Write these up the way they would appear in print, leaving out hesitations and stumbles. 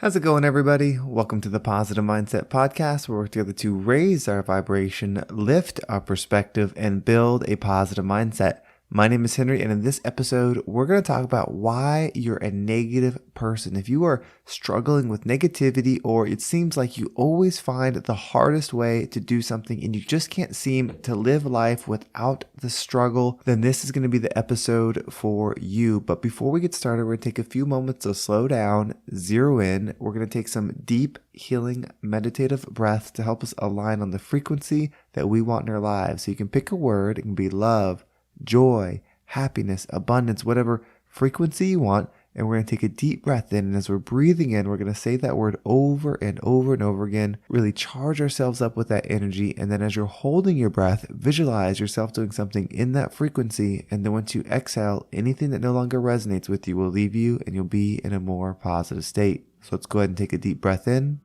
How's it going, everybody? Welcome to the Positive Mindset Podcast, where we work together to raise our vibration, lift our perspective, and build a positive mindset. My name is Henry, and in this episode, we're going to talk about why you're a negative person. If you are struggling with negativity, or it seems like you always find the hardest way to do something and you just can't seem to live life without the struggle, then this is going to be the episode for you. But before we get started, we're going to take a few moments to slow down, zero in. We're going to take some deep, healing, meditative breaths to help us align on the frequency that we want in our lives. So you can pick a word. It can be love, joy, happiness, abundance, whatever frequency you want. And we're going to take a deep breath in. And as we're breathing in, we're going to say that word over and over and over again, really charge ourselves up with that energy. And then as you're holding your breath, visualize yourself doing something in that frequency. And then once you exhale, anything that no longer resonates with you will leave you and you'll be in a more positive state. So let's go ahead and take a deep breath in.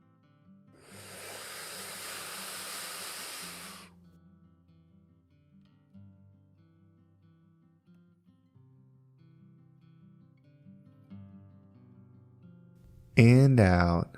And out.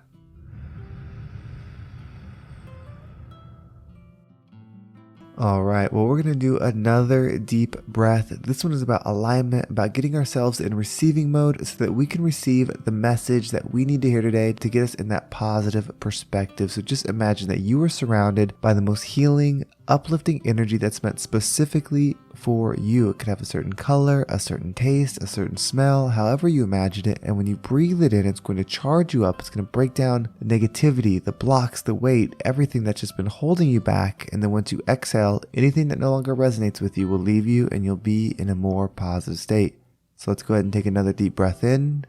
All right, well, we're going to do another deep breath. This one is about alignment, about getting ourselves in receiving mode so that we can receive the message that we need to hear today to get us in that positive perspective. So just imagine that you are surrounded by the most healing, uplifting energy that's meant specifically for you. It could have a certain color, a certain taste, a certain smell, however you imagine it. And when you breathe it in, it's going to charge you up. It's going to break down the negativity, the blocks, the weight, everything that's just been holding you back. And then once you exhale, anything that no longer resonates with you will leave you and you'll be in a more positive state. So let's go ahead and take another deep breath in.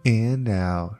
And out.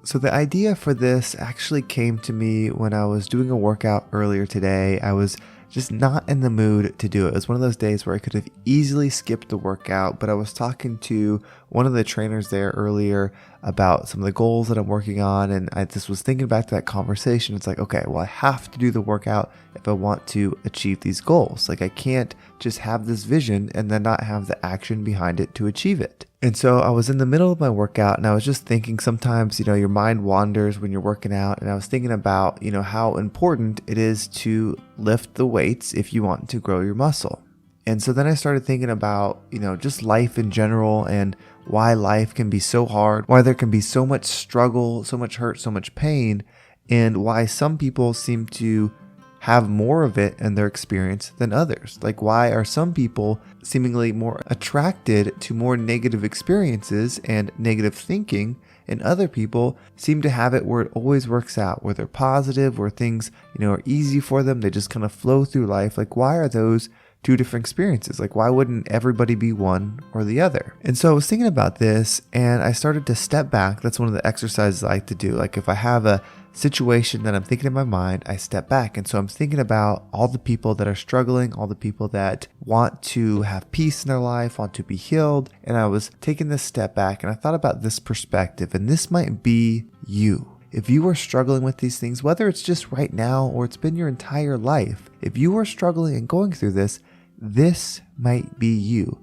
So the idea for this actually came to me when I was doing a workout earlier today. I was just not in the mood to do it. It was one of those days where I could have easily skipped the workout, but I was talking to one of the trainers there earlier about some of the goals that I'm working on, and I just was thinking back to that conversation. It's like, okay, well, I have to do the workout if I want to achieve these goals. Like, I can't just have this vision and then not have the action behind it to achieve it. And so I was in the middle of my workout and I was just thinking sometimes, your mind wanders when you're working out. And I was thinking about, how important it is to lift the weights if you want to grow your muscle. And so then I started thinking about, just life in general and why life can be so hard, why there can be so much struggle, so much hurt, so much pain, and why some people seem to have more of it in their experience than others. Like, why are some people seemingly more attracted to more negative experiences and negative thinking, and other people seem to have it where it always works out, where they're positive, where things, are easy for them. They just kind of flow through life. Like, why are those two different experiences? Like, why wouldn't everybody be one or the other? And so I was thinking about this and I started to step back. That's one of the exercises I like to do. Like, if I have a situation that I'm thinking in my mind, I step back. And so I'm thinking about all the people that are struggling, all the people that want to have peace in their life, want to be healed. And I was taking this step back and I thought about this perspective, and this might be you. If you are struggling with these things, whether it's just right now or it's been your entire life, if you are struggling and going through this, this might be you.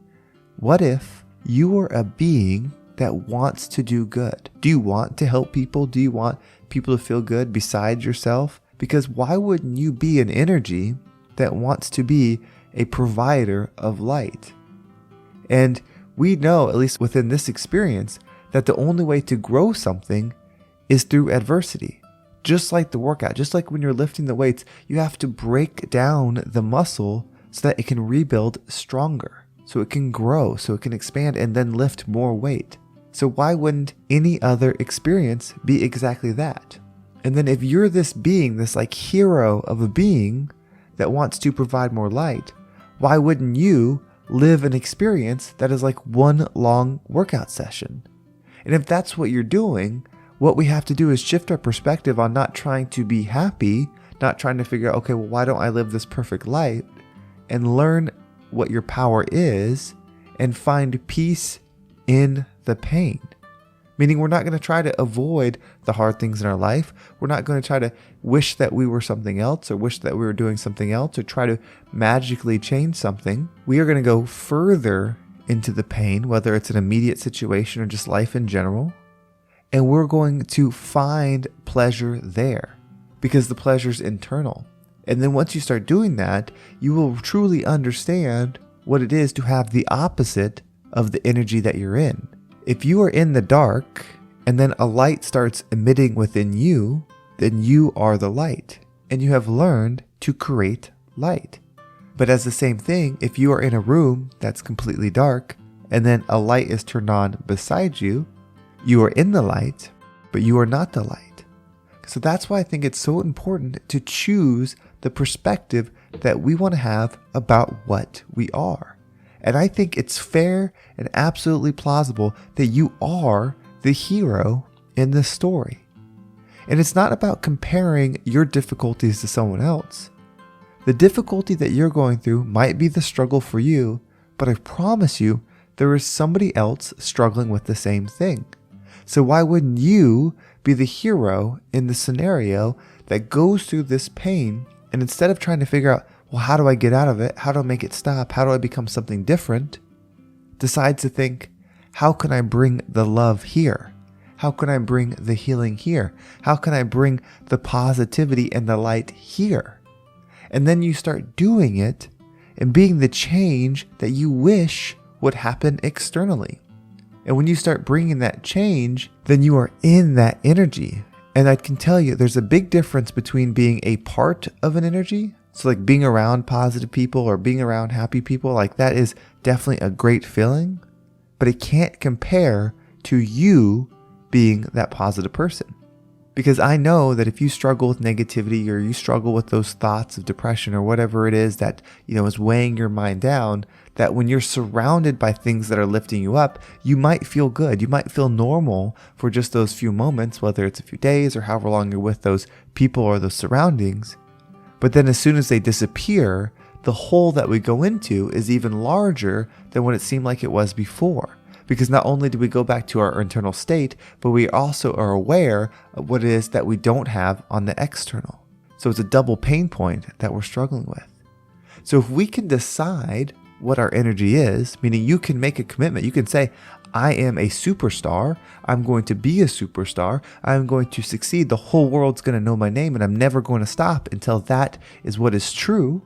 What if you are a being that wants to do good? Do you want to help people? Do you want people to feel good besides yourself? Because why wouldn't you be an energy that wants to be a provider of light? And we know, at least within this experience, that the only way to grow something is through adversity. Just like the workout, just like when you're lifting the weights, you have to break down the muscle so that it can rebuild stronger, so it can grow, so it can expand and then lift more weight. So why wouldn't any other experience be exactly that? And then if you're this being, this like hero of a being that wants to provide more light, why wouldn't you live an experience that is like one long workout session? And if that's what you're doing, what we have to do is shift our perspective on not trying to be happy, not trying to figure out, okay, well, why don't I live this perfect life? And learn what your power is and find peace in the pain. Meaning we're not going to try to avoid the hard things in our life. We're not going to try to wish that we were something else or wish that we were doing something else or try to magically change something. We are going to go further into the pain, whether it's an immediate situation or just life in general. And we're going to find pleasure there because the pleasure is internal. And then once you start doing that, you will truly understand what it is to have the opposite of the energy that you're in. If you are in the dark and then a light starts emitting within you, then you are the light and you have learned to create light. But as the same thing, if you are in a room that's completely dark and then a light is turned on beside you, you are in the light, but you are not the light. So that's why I think it's so important to choose the perspective that we want to have about what we are. And I think it's fair and absolutely plausible that you are the hero in this story. And it's not about comparing your difficulties to someone else. The difficulty that you're going through might be the struggle for you, but I promise you there is somebody else struggling with the same thing. So why wouldn't you be the hero in the scenario that goes through this pain, and instead of trying to figure out, well, how do I get out of it? How do I make it stop? How do I become something different? Decides to think, how can I bring the love here? How can I bring the healing here? How can I bring the positivity and the light here? And then you start doing it and being the change that you wish would happen externally. And when you start bringing that change, then you are in that energy. And I can tell you, there's a big difference between being a part of an energy. So like being around positive people or being around happy people, like that is definitely a great feeling, but it can't compare to you being that positive person. Because I know that if you struggle with negativity or you struggle with those thoughts of depression or whatever it is that, is weighing your mind down, that when you're surrounded by things that are lifting you up, you might feel good. You might feel normal for just those few moments, whether it's a few days or however long you're with those people or those surroundings. But then as soon as they disappear, the hole that we go into is even larger than what it seemed like it was before. Because not only do we go back to our internal state, but we also are aware of what it is that we don't have on the external. So it's a double pain point that we're struggling with. So if we can decide what our energy is, meaning you can make a commitment, you can say, I am a superstar. I'm going to be a superstar. I'm going to succeed. The whole world's going to know my name and I'm never going to stop until that is what is true.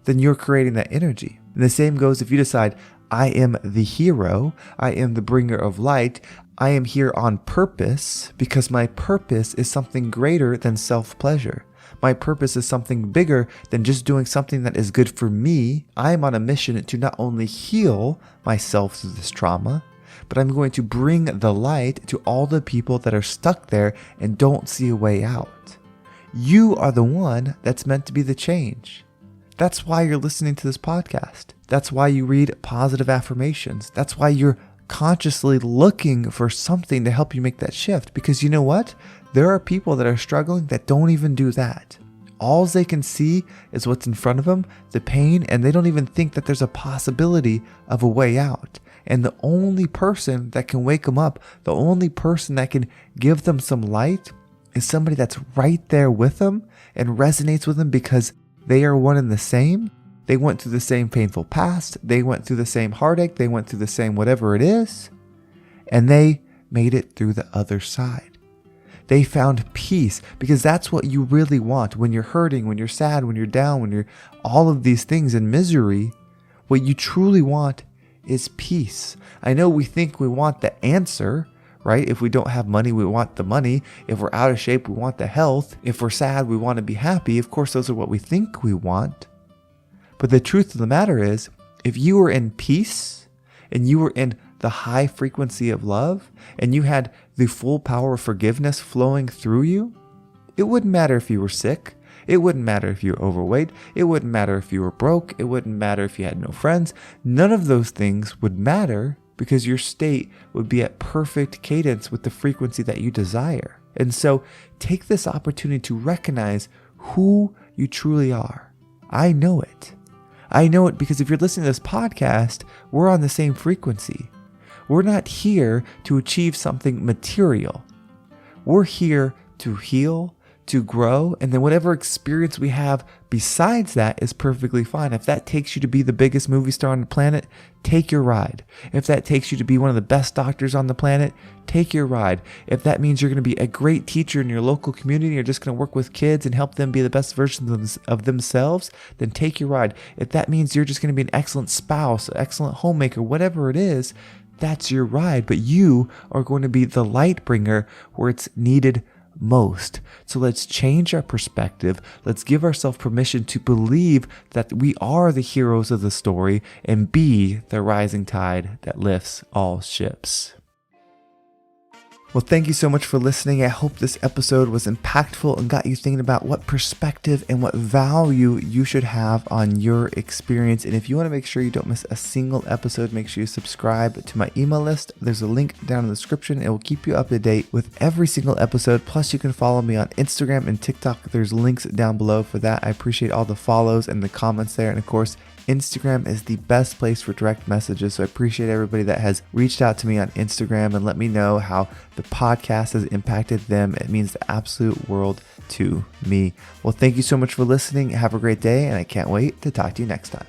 Then you're creating that energy. And the same goes if you decide, I am the hero. I am the bringer of light. I am here on purpose because my purpose is something greater than self-pleasure. My purpose is something bigger than just doing something that is good for me. I am on a mission to not only heal myself through this trauma, but I'm going to bring the light to all the people that are stuck there and don't see a way out. You are the one that's meant to be the change. That's why you're listening to this podcast. That's why you read positive affirmations. That's why you're consciously looking for something to help you make that shift. Because you know what? There are people that are struggling that don't even do that. All they can see is what's in front of them, the pain, and they don't even think that there's a possibility of a way out. And the only person that can wake them up, the only person that can give them some light is somebody that's right there with them and resonates with them because they are one and the same. They went through the same painful past. They went through the same heartache. They went through the same whatever it is. And they made it through the other side. They found peace because that's what you really want. When you're hurting, when you're sad, when you're down, when you're all of these things in misery, what you truly want is peace. I know we think we want the answer, right? If we don't have money, we want the money. If we're out of shape, we want the health. If we're sad, we want to be happy. Of course, those are what we think we want. But the truth of the matter is, if you were in peace and you were in the high frequency of love and you had the full power of forgiveness flowing through you, it wouldn't matter if you were sick. It wouldn't matter if you were overweight. It wouldn't matter if you were broke. It wouldn't matter if you had no friends. None of those things would matter because your state would be at perfect cadence with the frequency that you desire. And so take this opportunity to recognize who you truly are. I know it. I know it because if you're listening to this podcast, we're on the same frequency. We're not here to achieve something material. We're here to heal, to grow, and then whatever experience we have besides that is perfectly fine. If that takes you to be the biggest movie star on the planet, take your ride. If that takes you to be one of the best doctors on the planet, take your ride. If that means you're going to be a great teacher in your local community, you're just going to work with kids and help them be the best versions of themselves, then take your ride. If that means you're just going to be an excellent spouse, an excellent homemaker, whatever it is, that's your ride. But you are going to be the light bringer where it's needed most. So let's change our perspective. Let's give ourselves permission to believe that we are the heroes of the story and be the rising tide that lifts all ships. Well, thank you so much for listening. I hope this episode was impactful and got you thinking about what perspective and what value you should have on your experience. And if you want to make sure you don't miss a single episode, make sure you subscribe to my email list. There's a link down in the description. It will keep you up to date with every single episode. Plus, you can follow me on Instagram and TikTok. There's links down below for that. I appreciate all the follows and the comments there. And of course, Instagram is the best place for direct messages. So I appreciate everybody that has reached out to me on Instagram and let me know how the podcast has impacted them. It means the absolute world to me. Well, thank you so much for listening. Have a great day, and I can't wait to talk to you next time.